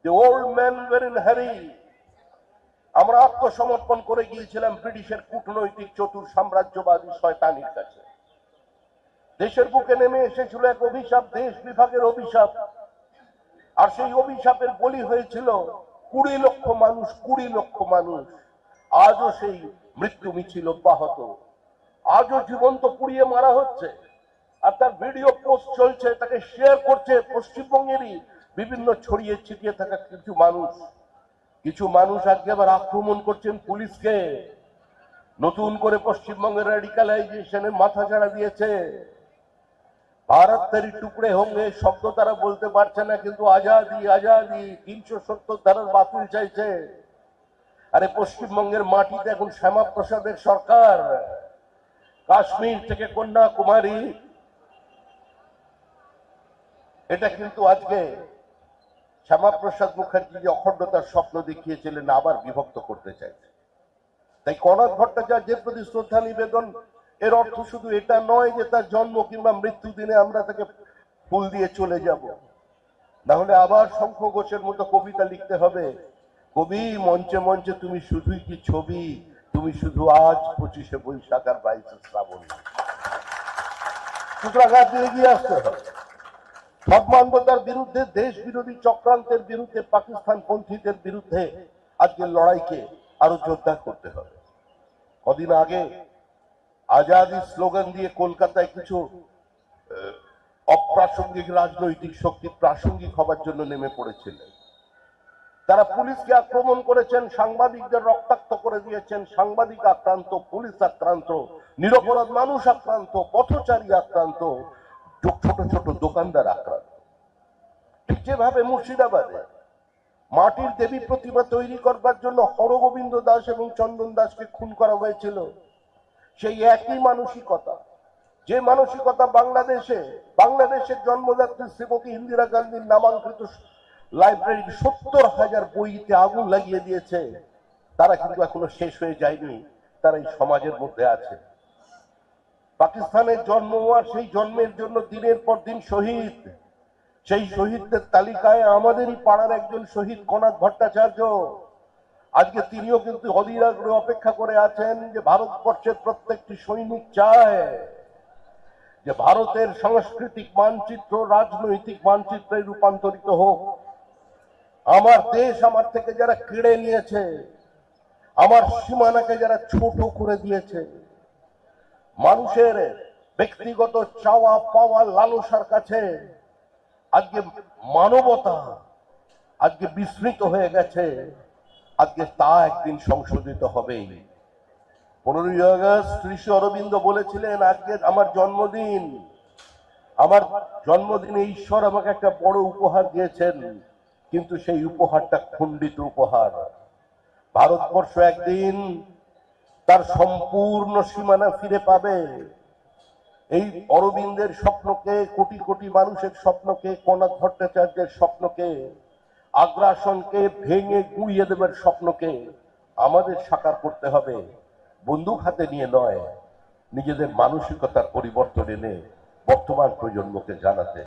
The old men were in hurry. আমরা আত্মসমর্পণ করে গিয়েছিলাম ব্রিটিশের কূটনৈতিক চতুর সাম্রাজ্যবাদী শয়তানির কাছে। দেশের বুকে নেমে এসেছিল এক অভিশাপ, দেশ বিভাগের অভিশাপ। আর সেই অভিশাপের বলি হয়েছিল 20 লক্ষ মানুষ, 20 লক্ষ মানুষ। আজও সেই মৃত্যু মিছিল অব্যাহত, আজও জীবন্ত পুড়িয়ে মারা হচ্ছে। আর তার ভিডিও পোস্ট চলছে, তাকে শেয়ার করছে পশ্চিমবঙ্গেরই বিভিন্ন ছড়িয়ে ছিটিয়ে থাকা কিছু মানুষ আজকে আবার আক্রমণ করছেন পুলিশকে। নতুন করে পশ্চিমবঙ্গের রেডিকালাইজেশনে মাথা ঝাড়া দিয়েছে। ভারত তেরি টুকরে হোঙ্গে শব্দ তারা বলতে পারছে না, কিন্তু আজাদি আজাদি 370 ধারার বাতিল চাইছে। আরে পশ্চিমবঙ্গের মাটিতে এখন শ্যামাপ্রসাদের সরকার। কাশ্মীর থেকে কন্যাকুমারী, এটা কিন্তু আজকে শ্যামাপ্রসাদ মুখার্জি যে অখণ্ডতার স্বপ্ন দেখিয়েছিলেন আবার বিভক্ত করতে চাইছে। তাই কনক ভট্টাচার্যের প্রতি শ্রদ্ধা নিবেদন এর অর্থ শুধু এটা নয় যে তার জন্ম কিংবা মৃত্যু দিনে আমরা তাকে ফুল দিয়ে চলে যাব, না হলে আবার শঙ্খ ঘোষের মতো কবিতা লিখতে হবে। কবি, মঞ্চে মঞ্চে তুমি শুধুই কি ছবি, তুমি শুধু আজ 25শে বৈশাখ আর 22শে শ্রাবণ। সুতরাং এগিয়ে আসতে হবে। ধর্মান্ধতার বিরুদ্ধে, দেশ বিরোধী চক্রান্তের বিরুদ্ধে, পাকিস্তান পন্থীদের বিরুদ্ধে আজকের লড়াইকে আরো জোরদার করতে হবে। কদিন আগে আজাদি স্লোগান দিয়ে কলকাতায় কিছু অপ্রাসঙ্গিক রাজনৈতিক শক্তি প্রাসঙ্গিক হবার জন্য নেমে পড়েছিলেন। তারা পুলিশকে আক্রমণ করেছেন, সাংবাদিকদের রক্তাক্ত করে দিয়েছেন। সাংবাদিক আক্রান্ত, পুলিশ আক্রান্ত, নিরপরাধ মানুষ আক্রান্ত, পথচারী আক্রান্ত, ছোট ছোট দোকানদার আক্রান্ত। ঠিক যেভাবে মুর্শিদাবাদে মাটির দেবী প্রতিমা তৈরি করবার জন্য হরগোবিন্দ দাস এবং চন্দন দাসকে খুন করা হয়েছিল, সেই একই মানসিকতা, যে মানসিকতা বাংলাদেশের জন্মদাত্রী শ্রীমতী ইন্দিরা গান্ধীর নামাঙ্কিত লাইব্রেরির 70,000 বইতে আগুন লাগিয়ে দিয়েছে, তারা কিন্তু এখনো শেষ হয়ে যায়নি, তারা এই সমাজের মধ্যে আছে। পাকিস্তানের জন্ম আর সেই জন্মের জন্য দিনের পর দিন শহীদ, সেই শহীদদের তালিকায় আমাদেরই পাড়ার একজন শহীদ কনক ভট্টাচার্য। আজকে তিনিও কিন্তু অধীর আগ্রহে অপেক্ষা করে আছেন যে ভারতবর্ষের প্রত্যেকটি সৈনিক চায় যে ভারতের সাংস্কৃতিক মানচিত্র রাজনৈতিক মানচিত্রে রূপান্তরিত হোক। আমার দেশ আমার থেকে যারা কেড়ে নিয়েছে, আমার সীমানাকে যারা ছোট করে দিয়েছে, মানুষের ব্যক্তিগত চাওয়া পাওয়া লালসার কাছে আজকে মানবতা আজকে বিস্মৃত হয়ে গেছে, আজকে তা একদিন সংশোধিত হবেই। 15ই আগস্ট ঋষি অরবিন্দ বলেছিলেন, আজকে আমার জন্মদিন, আমার জন্মদিনে ঈশ্বর আমাকে একটা বড় উপহার দিয়েছেন, কিন্তু সেই উপহারটা খণ্ডিত উপহার। ভারতবর্ষ একদিন তার সম্পূর্ণ সীমানা ফিরে পাবে। এই অরবিন্দের স্বপ্নকে, কোটি কোটি মানুষের স্বপ্নকে, কনক ভট্টাচার্যের স্বপ্নকে, আগ্রাসনকে ভেঙে গুঁড়িয়ে দেবার স্বপ্নকে আমাদের সাকার করতে হবে। বন্দুক হাতে নিয়ে নয়, নিজেদের মানসিকতার পরিবর্তন এনে বর্তমান প্রজন্মকে জানাতে।